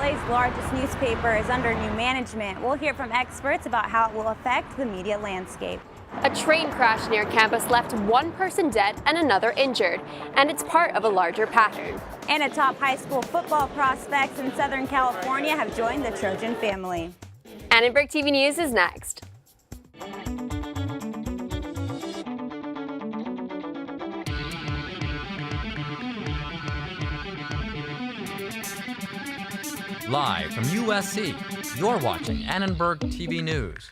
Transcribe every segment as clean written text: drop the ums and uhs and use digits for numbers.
UCLA's largest newspaper is under new management. We'll hear from experts about how it will affect the media landscape. A train crash near campus left one person dead and another injured, and it's part of a larger pattern. And top high school football prospects in Southern California have joined the Trojan family. Annenberg TV News is next. Live from USC, you're watching Annenberg TV News.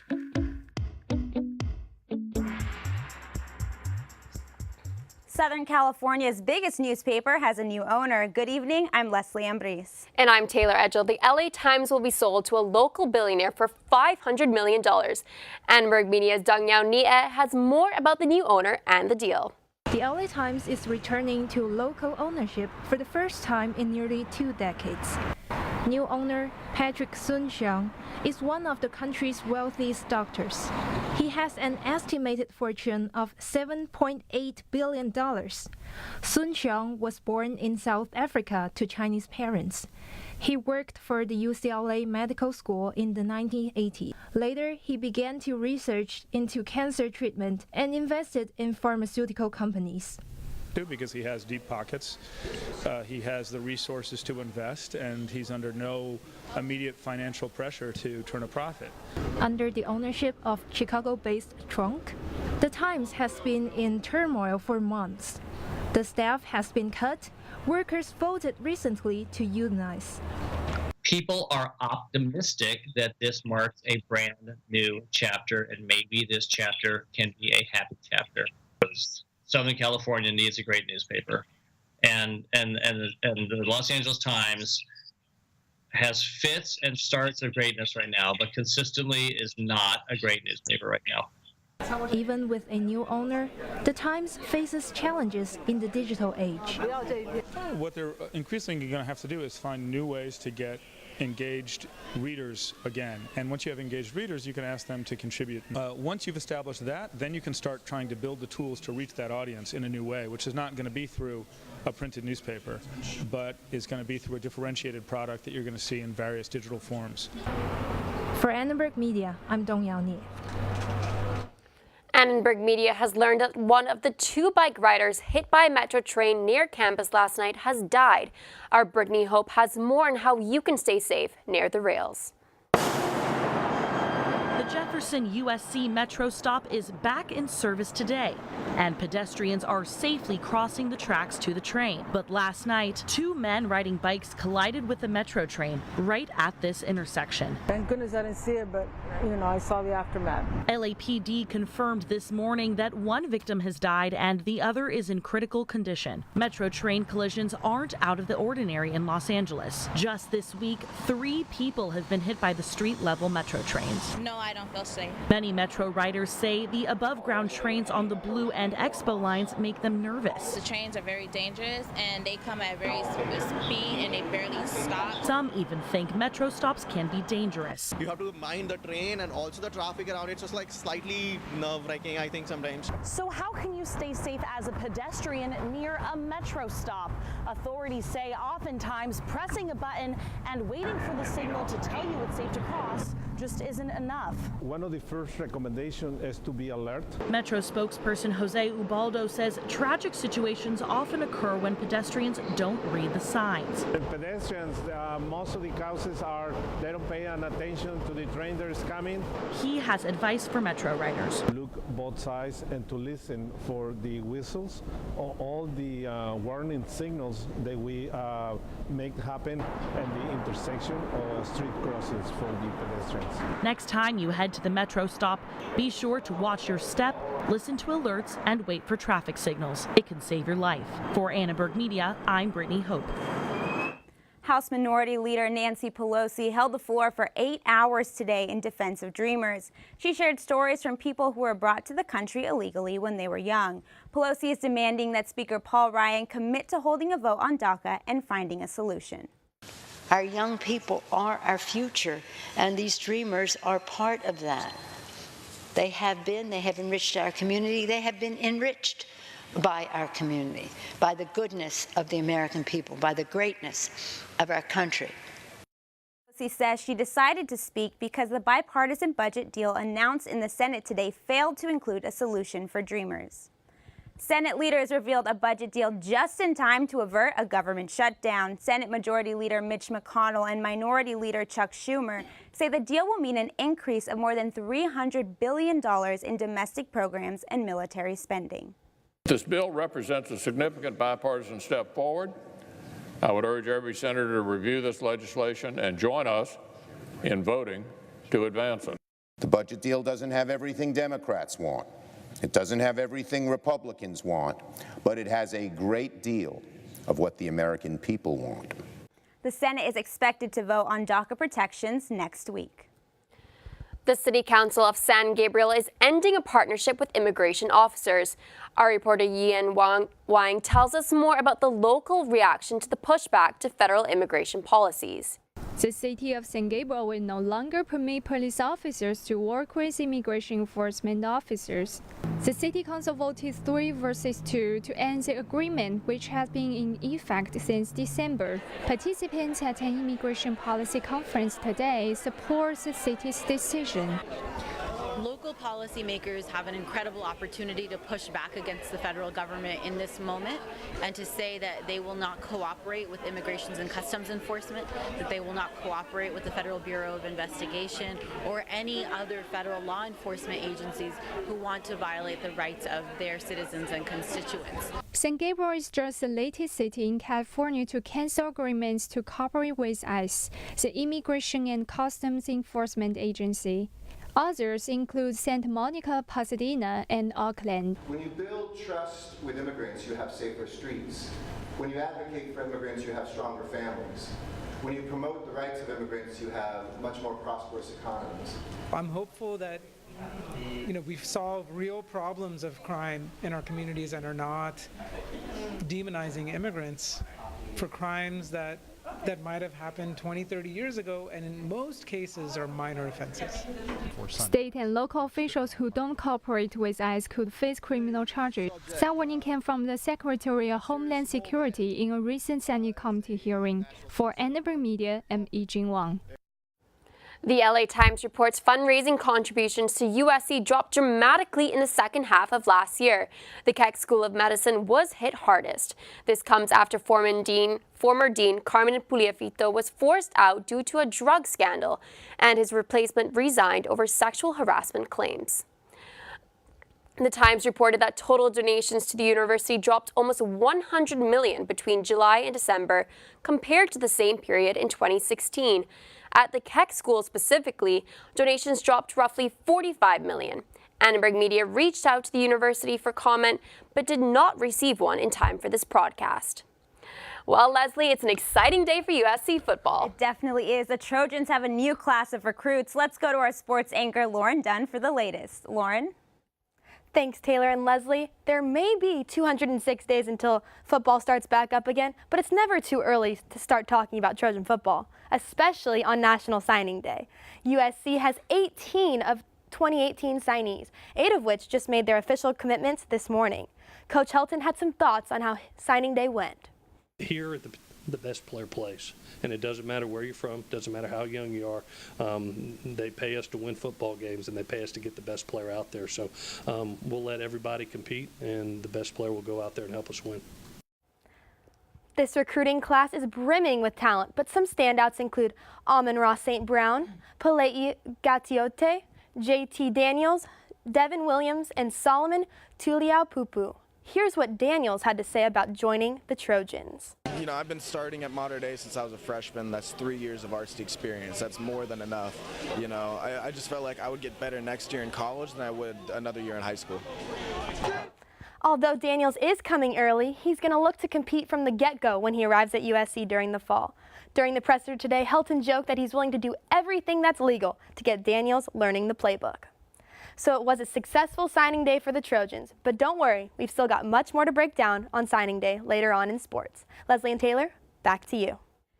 Southern California's biggest newspaper has a new owner. Good evening, I'm Leslie Ambris. And I'm Taylor Edgell. The LA Times will be sold to a local billionaire for $500 million. Annenberg Media's Dongyao Nie has more about the new owner and the deal. The LA Times is returning to local ownership for the first time in nearly 2 decades. New owner Patrick Sun-Xiang is one of the country's wealthiest doctors. He has an estimated fortune of $7.8 billion. Sun-Xiang was born in South Africa to Chinese parents. He worked for the UCLA Medical School in the 1980s. Later, he began to research into cancer treatment and invested in pharmaceutical companies. Because he has deep pockets, he has the resources to invest, and he's under no immediate financial pressure to turn a profit. Under the ownership of Chicago-based Trunk, the Times has been in turmoil for months. The staff has been cut. Workers voted recently to unionize. People are optimistic that this marks a brand new chapter, and maybe this chapter can be a happy chapter. Southern California needs a great newspaper, and the Los Angeles Times has fits and starts of greatness right now, but consistently is not a great newspaper right now. Even with a new owner, the Times faces challenges in the digital age. What they're increasingly going to have to do is find new ways to get engaged readers again. And once you have engaged readers, you can ask them to contribute. Once you've established that, then you can start trying to build the tools to reach that audience in a new way, which is not going to be through a printed newspaper, but is going to be through a differentiated product that you're going to see in various digital forms. For Annenberg Media, I'm Dongyao Nie. Annenberg Media has learned that one of the 2 bike riders hit by a metro train near campus last night has died. Our Brittany Hope has more on how you can stay safe near the rails. The Jefferson USC Metro stop is back in service today, and pedestrians are safely crossing the tracks to the train. But last night, 2 men riding bikes collided with the Metro train right at this intersection. Thank goodness I didn't see it, but I saw the aftermath. LAPD confirmed this morning that 1 victim has died and the other is in critical condition. Metro train collisions aren't out of the ordinary in Los Angeles. Just this week, 3 people have been hit by the street-level Metro trains. No, I don't feel safe. Many Metro riders say the above-ground trains on the Blue and Expo lines make them nervous. The trains are very dangerous and they come at very speed and they barely stop. Some even think Metro stops can be dangerous. You have to mind the train and also the traffic around. It's just like slightly nerve-wracking, I think, sometimes. So how can you stay safe as a pedestrian near a Metro stop? Authorities say oftentimes pressing a button and waiting for the signal to tell you it's safe to cross just isn't enough. One of the first recommendations is to be alert. Metro spokesperson Jose Ubaldo says tragic situations often occur when pedestrians don't read the signs. The pedestrians, most of the causes are they don't pay attention to the train that is coming. He has advice for Metro riders. Look both sides and to listen for the whistles or all the warning signals that we make happen at the intersection or street crossings for the pedestrians. Next time you head to the Metro stop, be sure to watch your step, listen to alerts, and wait for traffic signals. It can save your life. For Annenberg Media, I'm Brittany Hope. House Minority Leader Nancy Pelosi held the floor for 8 hours today in defense of Dreamers. She shared stories from people who were brought to the country illegally when they were young. Pelosi is demanding that Speaker Paul Ryan commit to holding a vote on DACA and finding a solution. Our young people are our future, and these Dreamers are part of that. They have enriched our community. They have been enriched by our community, by the goodness of the American people, by the greatness of our country. She says she decided to speak because the bipartisan budget deal announced in the Senate today failed to include a solution for Dreamers. Senate leaders revealed a budget deal just in time to avert a government shutdown. Senate Majority Leader Mitch McConnell and Minority Leader Chuck Schumer say the deal will mean an increase of more than $300 billion in domestic programs and military spending. This bill represents a significant bipartisan step forward. I would urge every senator to review this legislation and join us in voting to advance it. The budget deal doesn't have everything Democrats want. It doesn't have everything Republicans want, but it has a great deal of what the American people want. The Senate is expected to vote on DACA protections next week. The City Council of San Gabriel is ending a partnership with immigration officers. Our reporter Yian Wang tells us more about the local reaction to the pushback to federal immigration policies. The city of San Gabriel will no longer permit police officers to work with immigration enforcement officers. The City Council voted 3-2 to end the agreement, which has been in effect since December. Participants at an immigration policy conference today support the city's decision. Local policymakers have an incredible opportunity to push back against the federal government in this moment and to say that they will not cooperate with Immigration and Customs Enforcement, that they will not cooperate with the Federal Bureau of Investigation or any other federal law enforcement agencies who want to violate the rights of their citizens and constituents. San Gabriel is just the latest city in California to cancel agreements to cooperate with ICE, the Immigration and Customs Enforcement Agency. Others include Santa Monica, Pasadena, and Oakland. When you build trust with immigrants, you have safer streets. When you advocate for immigrants, you have stronger families. When you promote the rights of immigrants, you have much more prosperous economies. I'm hopeful that we've solved real problems of crime in our communities and are not demonizing immigrants for crimes that might have happened 20, 30 years ago, and in most cases are minor offenses. State and local officials who don't cooperate with ICE could face criminal charges. That warning came from the Secretary of Homeland Security in a recent Senate committee hearing. For Annenberg Media, I'm Yijing Wang. The LA Times reports fundraising contributions to USC dropped dramatically in the second half of last year. The Keck School of Medicine was hit hardest. This comes after former Dean Carmen Puliafito was forced out due to a drug scandal, and his replacement resigned over sexual harassment claims. The Times reported that total donations to the university dropped almost $100 million between July and December compared to the same period in 2016. At the Keck School specifically, donations dropped roughly $45 million. Annenberg Media reached out to the university for comment, but did not receive one in time for this broadcast. Well, Leslie, it's an exciting day for USC football. It definitely is. The Trojans have a new class of recruits. Let's go to our sports anchor, Lauren Dunn, for the latest. Lauren? Thanks, Taylor and Leslie. There may be 206 days until football starts back up again, but it's never too early to start talking about Trojan football, especially on National Signing Day. USC has 18 of 2018 signees, 8 of which just made their official commitments this morning. Coach Helton had some thoughts on how signing day went. Here, the best player plays, and it doesn't matter where you're from, doesn't matter how young you are. They pay us to win football games, and they pay us to get the best player out there. So we'll let everybody compete, and the best player will go out there and help us win. This recruiting class is brimming with talent, but some standouts include Amon-Ra St. Brown, Palei Gatiote, J.T. Daniels, Devin Williams, and Solomon Tuliaupupu. Here's what Daniels had to say about joining the Trojans. I've been starting at Mater Dei since I was a freshman. That's 3 years of varsity experience. That's more than enough. I just felt like I would get better next year in college than I would another year in high school. Although Daniels is coming early, he's going to look to compete from the get-go when he arrives at USC during the fall. During the presser today, Helton joked that he's willing to do everything that's legal to get Daniels learning the playbook. So it was a successful signing day for the Trojans, but don't worry, we've still got much more to break down on signing day later on in sports. Leslie and Taylor, back to you.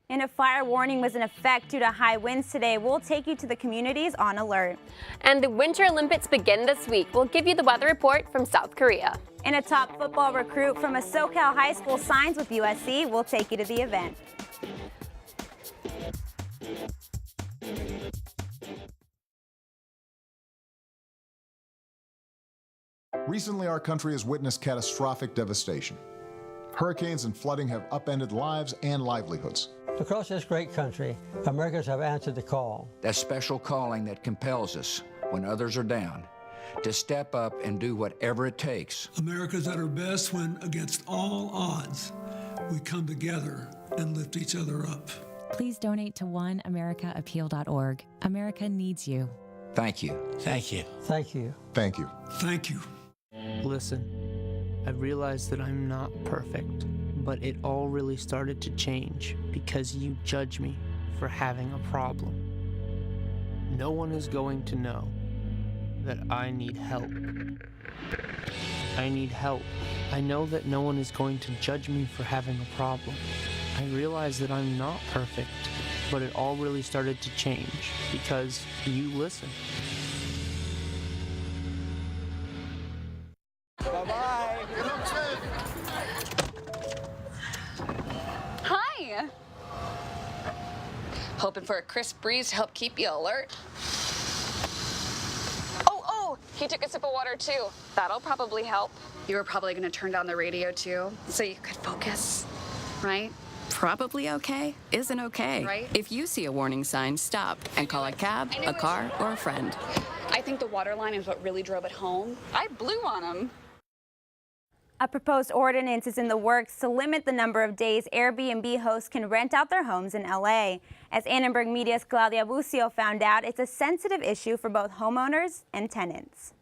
And a fire warning was in effect due to high winds today. We'll take you to the communities on alert. And the Winter Olympics begin this week. We'll give you the weather report from South Korea. And a top football recruit from a SoCal high school signs with USC. We'll take you to the event. Recently, our country has witnessed catastrophic devastation. Hurricanes and flooding have upended lives and livelihoods. Across this great country, Americans have answered the call. That special calling that compels us, when others are down, to step up and do whatever it takes. America's at her best when, against all odds, we come together and lift each other up. Please donate to oneamericaappeal.org. America needs you. Thank you. Thank you. Thank you. Thank you. Thank you. Listen, I realize that I'm not perfect, but it all really started to change because you judge me for having a problem. No one is going to know that I need help. I need help. I know that no one is going to judge me for having a problem. I realize that I'm not perfect, but it all really started to change because you listen. Bye-bye. Hi. Hoping for a crisp breeze to help keep you alert. Oh, he took a sip of water too. That'll probably help. You were probably gonna turn down the radio too, so you could focus, right? Probably okay isn't okay. Right? If you see a warning sign, stop and call a cab, a car, or a friend. I think the water line is what really drove it home. I blew on him. A proposed ordinance is in the works to limit the number of days Airbnb hosts can rent out their homes in LA. As Annenberg Media's Claudia Bucio found out, it's a sensitive issue for both homeowners and tenants.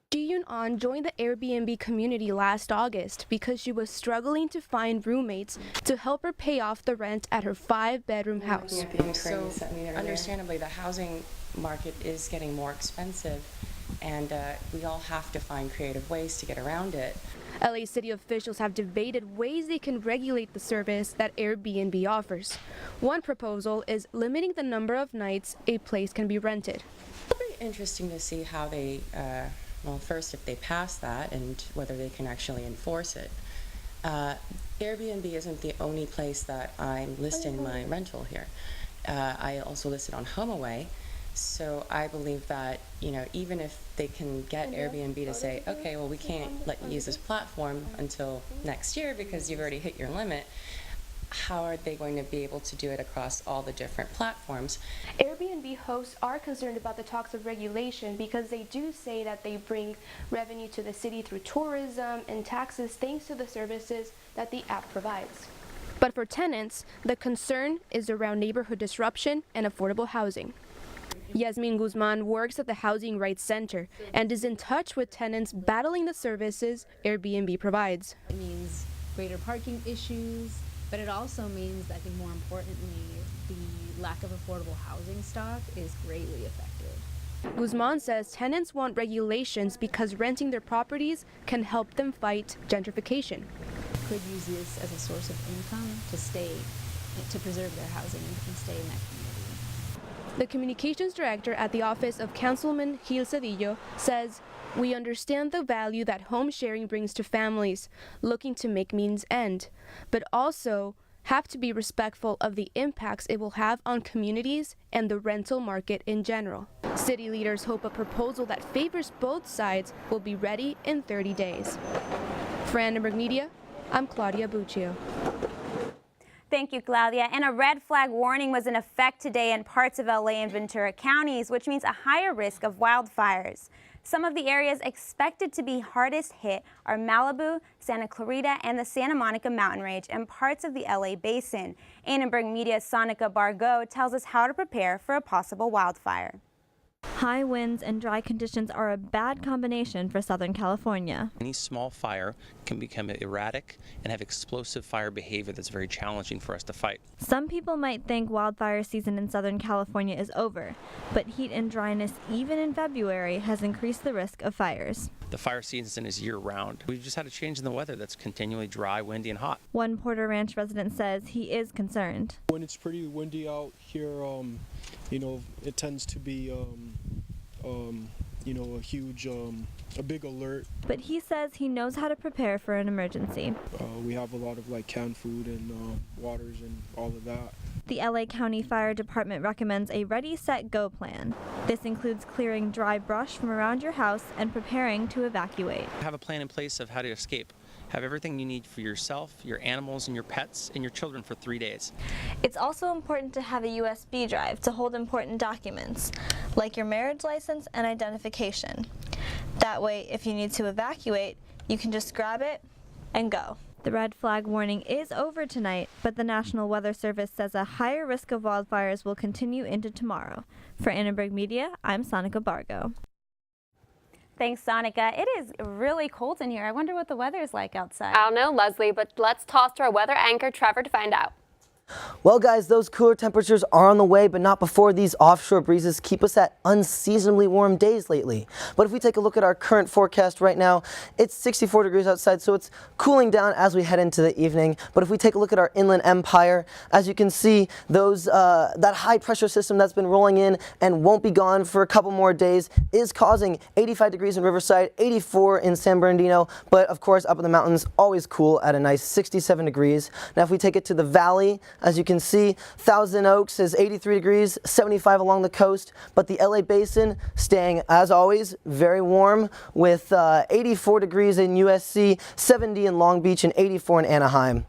Ji Yun-an joined the Airbnb community last August because she was struggling to find roommates to help her pay off the rent at her 5-bedroom house. So, understandably, the housing market is getting more expensive, and we all have to find creative ways to get around it. LA city officials have debated ways they can regulate the service that Airbnb offers. One proposal is limiting the number of nights a place can be rented. It'll be interesting to see how they well, first, if they pass that and whether they can actually enforce it. Airbnb isn't the only place that I'm listing my rental here. I also list it on HomeAway. So I believe that, even if they can get Airbnb to say, okay, well, we can't let you use this platform until next year because you've already hit your limit, how are they going to be able to do it across all the different platforms? Airbnb hosts are concerned about the talks of regulation because they do say that they bring revenue to the city through tourism and taxes thanks to the services that the app provides. But for tenants, the concern is around neighborhood disruption and affordable housing. Yasmin Guzman works at the Housing Rights Center and is in touch with tenants battling the services Airbnb provides. It means greater parking issues, but it also means, I think more importantly, the lack of affordable housing stock is greatly affected. Guzman says tenants want regulations because renting their properties can help them fight gentrification. Could use this as a source of income to preserve their housing and stay in that community. The communications director at the office of Councilman Gil Cedillo says, "We understand the value that home sharing brings to families looking to make means end, but also have to be respectful of the impacts it will have on communities and the rental market in general." City leaders hope a proposal that favors both sides will be ready in 30 days. For Annenberg Media, I'm Claudia Bucio. Thank you, Claudia. And a red flag warning was in effect today in parts of LA and Ventura counties, which means a higher risk of wildfires. Some of the areas expected to be hardest hit are Malibu, Santa Clarita, and the Santa Monica Mountain Range and parts of the LA Basin. Annenberg Media's Sonica Bargo tells us how to prepare for a possible wildfire. High winds and dry conditions are a bad combination for Southern California. Any small fire can become erratic and have explosive fire behavior that's very challenging for us to fight. Some people might think wildfire season in Southern California is over, but heat and dryness, even in February, has increased the risk of fires. The fire season is year-round. We've just had a change in the weather that's continually dry, windy, and hot. One Porter Ranch resident says he is concerned. When it's pretty windy out here, it tends to be, a big alert. But he says he knows how to prepare for an emergency. We have a lot of canned food and waters and all of that. The LA County Fire Department recommends a ready, set, go plan. This includes clearing dry brush from around your house and preparing to evacuate. Have a plan in place of how to escape. Have everything you need for yourself, your animals, and your pets, and your children for 3 days. It's also important to have a USB drive to hold important documents, like your marriage license and identification. That way, if you need to evacuate, you can just grab it and go. The red flag warning is over tonight, but the National Weather Service says a higher risk of wildfires will continue into tomorrow. For Annenberg Media, I'm Sonica Bargo. Thanks, Sonica. It is really cold in here. I wonder what the weather is like outside. I don't know, Leslie, but let's toss to our weather anchor, Trevor, to find out. Well, guys, those cooler temperatures are on the way, but not before these offshore breezes keep us at unseasonably warm days lately. But if we take a look at our current forecast right now, it's 64 degrees outside, so it's cooling down as we head into the evening. But if we take a look at our inland empire, as you can see, those that high pressure system that's been rolling in and won't be gone for a couple more days is causing 85 degrees in Riverside, 84 in San Bernardino, but of course up in the mountains, always cool at a nice 67 degrees. Now if we take it to the valley, as you can see, Thousand Oaks is 83 degrees, 75 along the coast, but the LA Basin staying, as always, very warm with 84 degrees in USC, 70 in Long Beach, and 84 in Anaheim.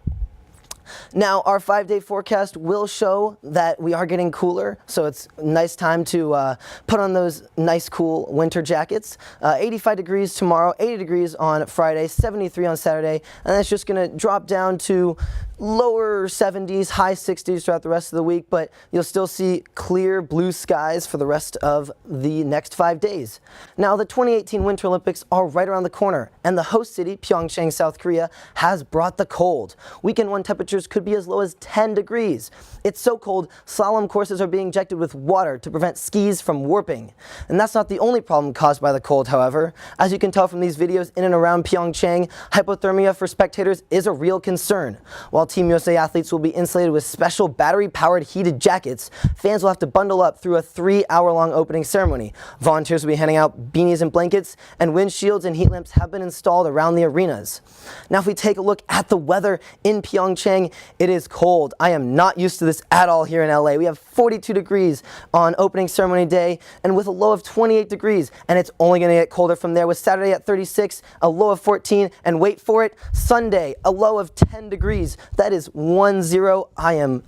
Now, our 5-day forecast will show that we are getting cooler, so it's a nice time to put on those nice cool winter jackets. 85 degrees tomorrow, 80 degrees on Friday, 73 on Saturday, and that's just going to drop down to lower 70s, high 60s throughout the rest of the week, but you'll still see clear blue skies for the rest of the next 5 days. Now, the 2018 Winter Olympics are right around the corner, and the host city, Pyeongchang, South Korea, has brought the cold. Weekend one temperatures could be as low as 10 degrees. It's so cold, slalom courses are being injected with water to prevent skis from warping. And that's not the only problem caused by the cold, however. As you can tell from these videos in and around Pyeongchang, hypothermia for spectators is a real concern. While Team USA athletes will be insulated with special battery-powered heated jackets, fans will have to bundle up through a 3-hour-long opening ceremony. Volunteers will be handing out beanies and blankets, and windshields and heat lamps have been installed around the arenas. Now, if we take a look at the weather in Pyeongchang, it is cold. I am not used to this at all here in LA. We have 42 degrees on opening ceremony day, and with a low of 28 degrees, and it's only going to get colder from there with Saturday at 36, a low of 14, and wait for it, Sunday, a low of 10 degrees. That is 1-0. I am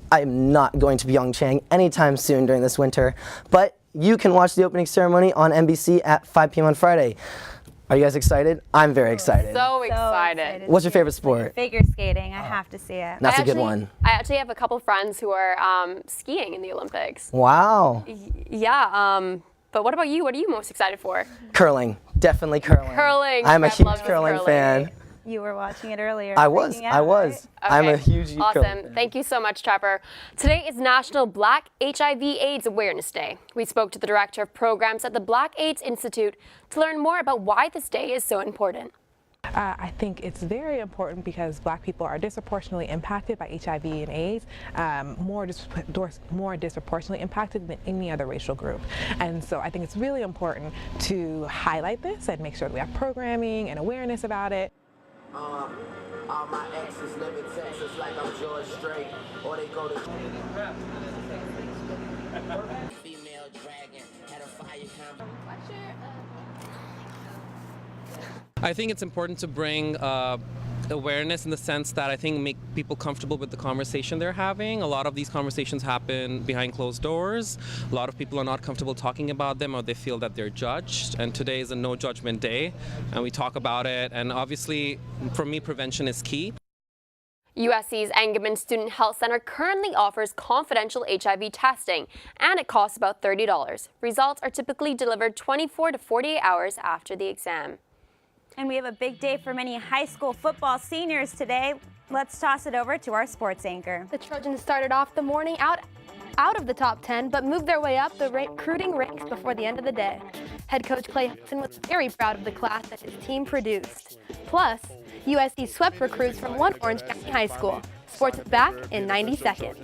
not going to Pyeongchang anytime soon during this winter, but you can watch the opening ceremony on NBC at 5 p.m. on Friday. Are you guys excited? I'm very excited. So excited. What's your favorite sport? Figure skating. I have to see it. That's a good one. I actually have a couple friends who are skiing in the Olympics. Wow. Yeah. But what about you? What are you most excited for? Curling. Definitely curling. Curling. I'm a huge curling fan. You were watching it earlier. I was. Right? Okay. I'm a huge Awesome. fan. Thank you so much, Trevor. Today is National Black HIV/AIDS Awareness Day. We spoke to the Director of Programs at the Black AIDS Institute to learn more about why this day is so important. I think it's very important because Black people are disproportionately impacted by HIV and AIDS, more disproportionately impacted than any other racial group. And so I think it's really important to highlight this and make sure that we have programming and awareness about it. All my exes live in Texas like I'm George Strait, or they go to female dragon, had a fire I think it's important to bring awareness in the sense that I think make people comfortable with the conversation they're having. A lot of these conversations happen behind closed doors. A lot of people are not comfortable talking about them, or they feel that they're judged. And today is a no judgment day, and we talk about it. And obviously, for me, prevention is key. USC's Engelman Student Health Center currently offers confidential HIV testing, and it costs about $30. Results are typically delivered 24 to 48 hours after the exam. And we have a big day for many high school football seniors today. Let's toss it over to our sports anchor. The Trojans started off the morning out of the top 10, but moved their way up the recruiting ranks before the end of the day. Head coach Clay Hudson was very proud of the class that his team produced. Plus, USC swept recruits from one Orange County high school. Sports is back in 90 seconds.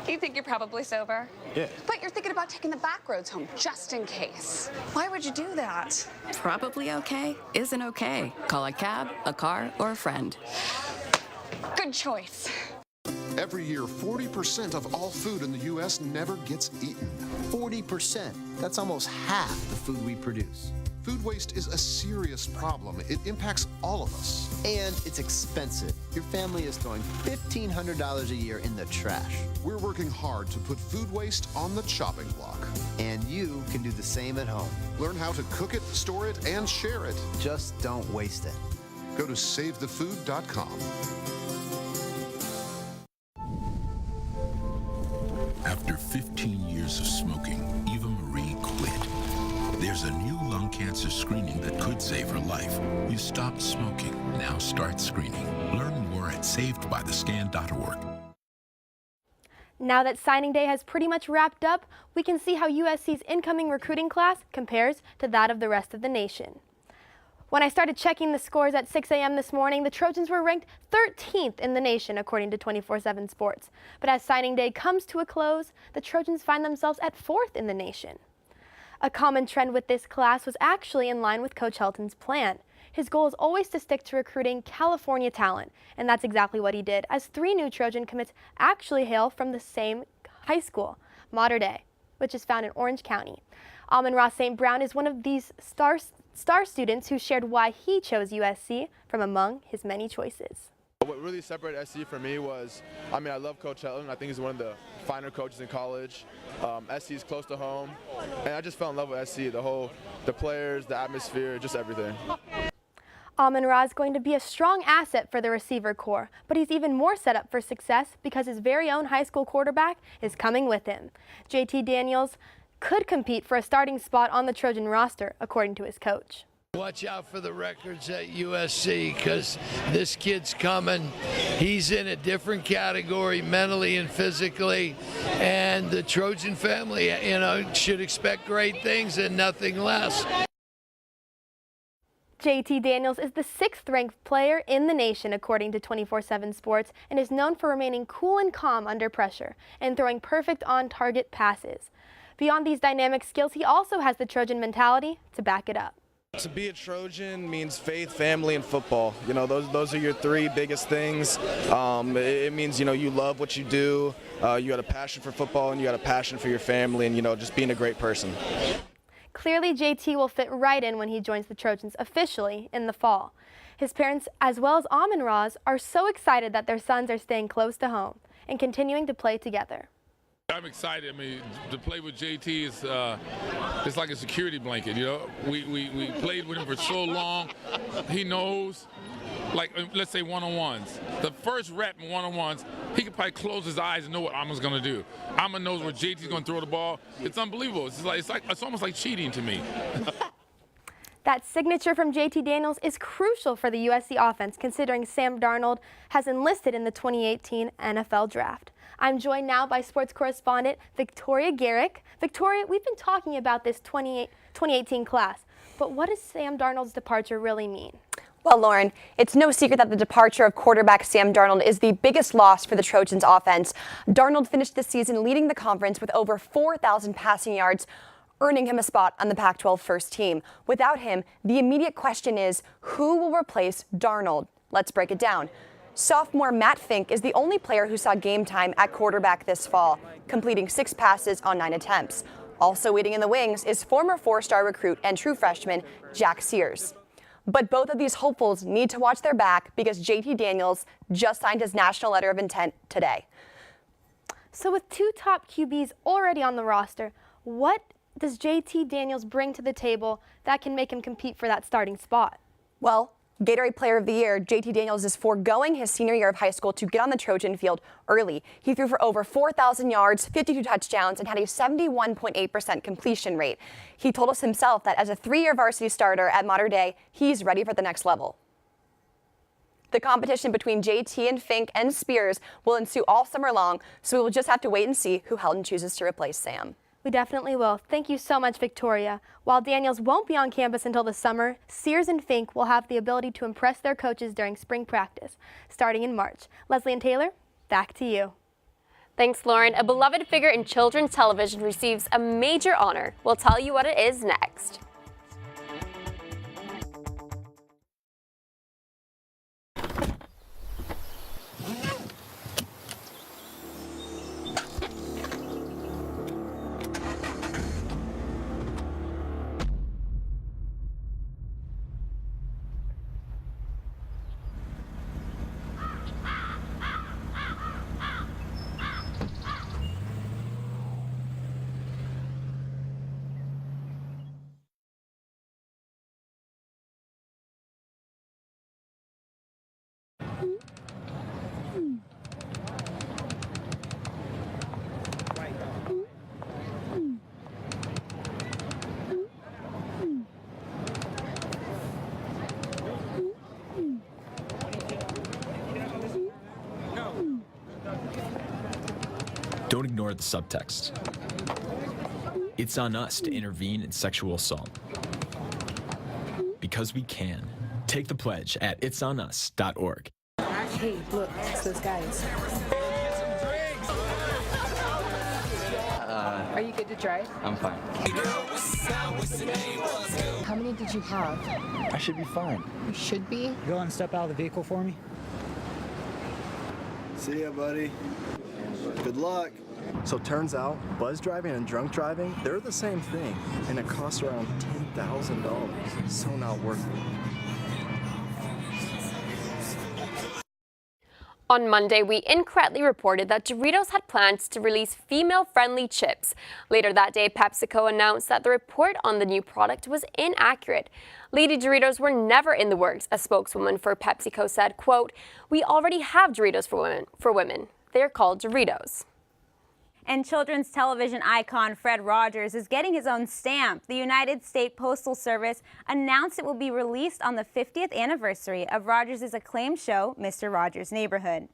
You think you're probably sober? Yeah. But you're thinking about taking the back roads home just in case. Why would you do that? Probably okay isn't okay. Call a cab, a car, or a friend. Good choice. Every year, 40% of all food in the U.S. never gets eaten. 40%. That's almost half the food we produce. Food waste is a serious problem. It impacts all of us. And it's expensive. Your family is throwing $1,500 a year in the trash. We're working hard to put food waste on the chopping block. And you can do the same at home. Learn how to cook it, store it, and share it. Just don't waste it. Go to savethefood.com. After 15 years of smoking, Eva Marie quit. There's a new lung cancer screening that could save her life. You stopped smoking. Now start screening. Learn more at savedbythescan.org. Now that signing day has pretty much wrapped up, we can see how USC's incoming recruiting class compares to that of the rest of the nation. When I started checking the scores at 6 a.m. this morning, the Trojans were ranked 13th in the nation, according to 24/7 Sports. But as signing day comes to a close, the Trojans find themselves at 4th in the nation. A common trend with this class was actually in line with Coach Helton's plan. His goal is always to stick to recruiting California talent, and that's exactly what he did, as 3 new Trojan commits actually hail from the same high school, Mater Dei, which is found in Orange County. Amon-Ra St. Brown is one of these star students who shared why he chose USC from among his many choices. What really separated SC for me was, I love Coach Helton. I think he's one of the finer coaches in college. SC is close to home, and I just fell in love with SC, the players, the atmosphere, just everything. Amon-Ra is going to be a strong asset for the receiver corps, but he's even more set up for success because his very own high school quarterback is coming with him. JT Daniels could compete for a starting spot on the Trojan roster, according to his coach. Watch out for the records at USC because this kid's coming. He's in a different category mentally and physically, and the Trojan family, should expect great things and nothing less. JT Daniels is the 6th ranked player in the nation, according to 24/7 Sports, and is known for remaining cool and calm under pressure and throwing perfect on-target passes. Beyond these dynamic skills, he also has the Trojan mentality to back it up. To be a Trojan means faith, family, and football. Those are your 3 biggest things. It means, you love what you do, you got a passion for football, and you got a passion for your family, and, just being a great person. Clearly, JT will fit right in when he joins the Trojans officially in the fall. His parents, as well as Amon-Ra's, are so excited that their sons are staying close to home and continuing to play together. I'm excited. To play with JT is it's like a security blanket. We played with him for so long. He knows, like, let's say one-on-ones. The first rep in one-on-ones, he could probably close his eyes and know what Amon's going to do. Amon knows where JT's going to throw the ball. It's unbelievable. It's almost like cheating to me. That signature from JT Daniels is crucial for the USC offense, considering Sam Darnold has enlisted in the 2018 NFL Draft. I'm joined now by sports correspondent Victoria Garrick. Victoria, we've been talking about this 2018 class, but what does Sam Darnold's departure really mean? Well, Lauren, it's no secret that the departure of quarterback Sam Darnold is the biggest loss for the Trojans offense. Darnold finished the season leading the conference with over 4,000 passing yards, earning him a spot on the Pac-12 first team. Without him, the immediate question is, who will replace Darnold? Let's break it down. Sophomore Matt Fink is the only player who saw game time at quarterback this fall, completing 6 passes on 9 attempts. Also waiting in the wings is former 4-star recruit and true freshman Jack Sears. But both of these hopefuls need to watch their back because JT Daniels just signed his national letter of intent today. So with 2 top QBs already on the roster, what does JT Daniels bring to the table that can make him compete for that starting spot? Well, Gatorade Player of the Year, JT Daniels is foregoing his senior year of high school to get on the Trojan field early. He threw for over 4,000 yards, 52 touchdowns, and had a 71.8% completion rate. He told us himself that as a 3-year varsity starter at Mater Dei, he's ready for the next level. The competition between JT and Fink and Spears will ensue all summer long, so we will just have to wait and see who Helton chooses to replace Sam. We definitely will. Thank you so much, Victoria. While Daniels won't be on campus until the summer, Sears and Fink will have the ability to impress their coaches during spring practice, starting in March. Leslie and Taylor, back to you. Thanks, Lauren. A beloved figure in children's television receives a major honor. We'll tell you what it is next. Don't ignore the subtext. It's on us to intervene in sexual assault. Because we can. Take the pledge at itsonus.org. Hey, look, it's those guys. Are you good to drive? I'm fine. How many did you have? I should be fine. You should be. Go and step out of the vehicle for me. See ya, buddy. Good luck. So turns out, buzz driving and drunk driving, they're the same thing, and it costs around $10,000. So not worth it. On Monday, we incorrectly reported that Doritos had plans to release female-friendly chips. Later that day, PepsiCo announced that the report on the new product was inaccurate. Lady Doritos were never in the works. A spokeswoman for PepsiCo said, quote, "We already have Doritos for women. They're called Doritos." And children's television icon Fred Rogers is getting his own stamp. The United States Postal Service announced it will be released on the 50th anniversary of Rogers' acclaimed show, Mr. Rogers' Neighborhood.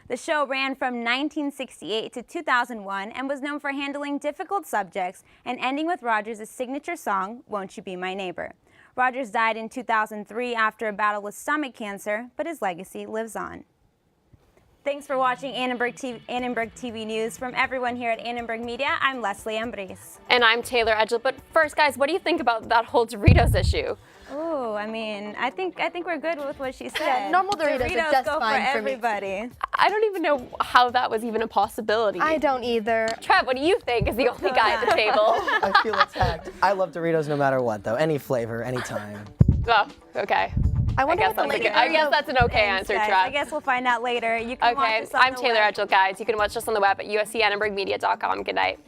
The show ran from 1968 to 2001 and was known for handling difficult subjects and ending with Rogers' signature song, Won't You Be My Neighbor. Rogers died in 2003 after a battle with stomach cancer, but his legacy lives on. Thanks for watching Annenberg TV News. From everyone here at Annenberg Media, I'm Leslie Ambris. And I'm Taylor Edgell. But first, guys, what do you think about that whole Doritos issue? Oh, I mean, I think we're good with what she said. Yeah, normal Doritos are just go fine for for everybody. I don't even know how that was even a possibility. I don't either. Trev, what do you think is the only guy at the table? I feel attacked. I love Doritos no matter what, though. Any flavor, anytime. Oh, okay. I guess that's an okay answer, guys. Trev. I guess we'll find out later. You can watch us on I'm the Taylor web. Edgell, guys. You can watch us on the web at uscannenbergmedia.com. Good night.